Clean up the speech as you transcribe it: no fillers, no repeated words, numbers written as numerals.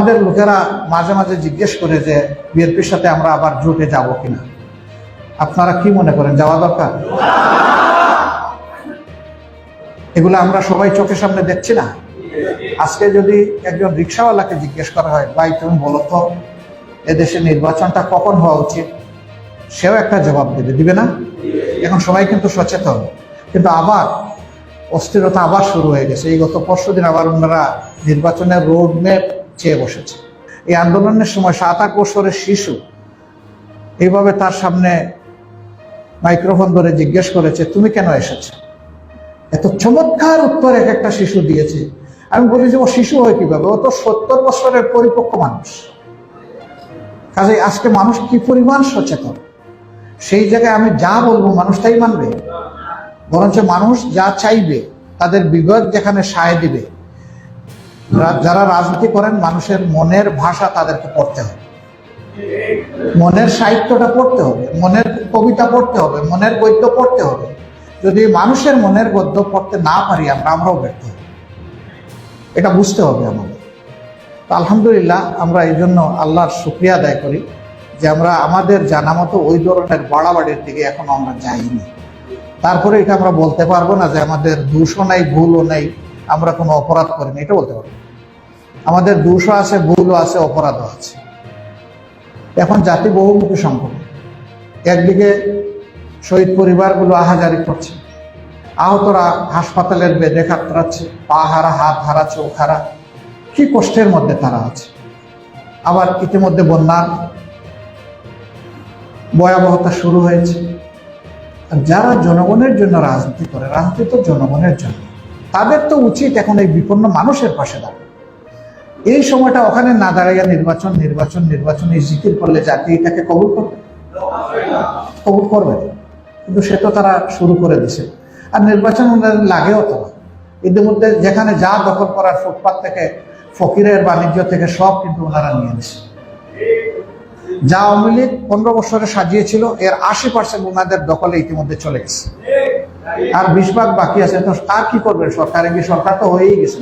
আমাদের লোকেরা মাঝে মাঝে জিজ্ঞেস করে যে বিএনপির সাথে আমরা আবার জোটে যাব কিনা। আপনারা কি মনে করেন, যাওয়া দরকার? এগুলো আমরা সবাই চোখের সামনে দেখছি না। আজকে যদি একজন রিক্সাওয়ালাকে জিজ্ঞেস করা হয়, ভাই তুমি বলো তো এদেশে নির্বাচনটা কখন হওয়া উচিত, সেও একটা জবাব দিবে না? এখন সবাই কিন্তু সচেতন, কিন্তু আবার অস্থিরতা আবার শুরু হয়ে গেছে। এই গত পরশুদিন আবার ওনারা নির্বাচনের রোড ম্যাপ চেয়ে বসেছে। এই আন্দোলনের সময় 7-8 বছরের শিশু এইভাবে তার সামনে মাইক্রোফোন ধরে জিজ্ঞেস করেছে তুমি কেন এসেছো। এত চমৎকার উত্তর এক একটা শিশু দিয়েছে। আমি বলি যে ও শিশু হয় কিভাবে, ও তো 70 বছরের পরিপক্ক মানুষ। কাজে আজকে মানুষ কি পরিমাণ সচেতন, সেই জায়গায় আমি যা বলবো মানুষ তাই মানবে, বরঞ্চ মানুষ যা চাইবে, তাদের বিবেক যেখানে সায় দিবে। যারা রাজনীতি করেন মানুষের মনের ভাষা তাদেরকে পড়তে হবে, মনের সাহিত্যটা পড়তে হবে, মনের কবিতা পড়তে হবে, মনের গদ্য পড়তে হবে। যদি মানুষের মনের গদ্য পড়তে না পারি আমরাও ব্যর্থ হব, এটা বুঝতে হবে আমাদের। তো আলহামদুলিল্লাহ আমরা এই জন্য আল্লাহর শুকরিয়া আদায় করি যে আমরা আমাদের জানা মতো ওই ধরনের বাড়াবাড়ির দিকে এখনো আমরা যাইনি। তারপরে এটা আমরা বলতে পারবো না যে আমাদের দোষও নাই, ভুলও নেই, আমরা কোনো অপরাধ করিনি, এটা বলতে পারবো। আমাদের দোষও আছে, ভুলও আছে, অপরাধও আছে। এখন জাতি বহুমুখী সংকট। একদিকে শহীদ পরিবারগুলো আহাজারি করছে, আহতরা হাসপাতালের বেডে কাতরাচ্ছে, পা হারা, হাত হারা, চোখ হারা, কি কষ্টের মধ্যে তারা আছে। আবার ইতিমধ্যে বন্যার ভয়াবহতা শুরু হয়েছে। যারা জনগণের জন্য রাজনীতি করে, রাজনীতি তো জনগণের জন্য, তাদের তো উচিত এখন এই বিপন্ন মানুষের পাশে দাঁড়ানো। এই সময়টা ওখানে না দাঁড়াইয়া নির্বাচন নির্বাচন নির্বাচন এই জিকির করলে জাতি এটাকে কবুল করবে, কিন্তু সে তো তারা শুরু করে দিছে। আর নির্বাচন লাগেও তো না। ইতিমধ্যে যেখানে যা দখল করার, ফুটপাত থেকে ফকিরের বাণিজ্য থেকে সব কিন্তু ওনারা নিয়ে নিছে। যা আওয়ামী লীগ 15 বছরে সাজিয়েছিল এর 80% ওনাদের দখলে ইতিমধ্যে চলে গেছে, আর 20 ভাগ বাকি আছে। তো তার কি করবে সরকার? সরকার তো হয়েই গেছে।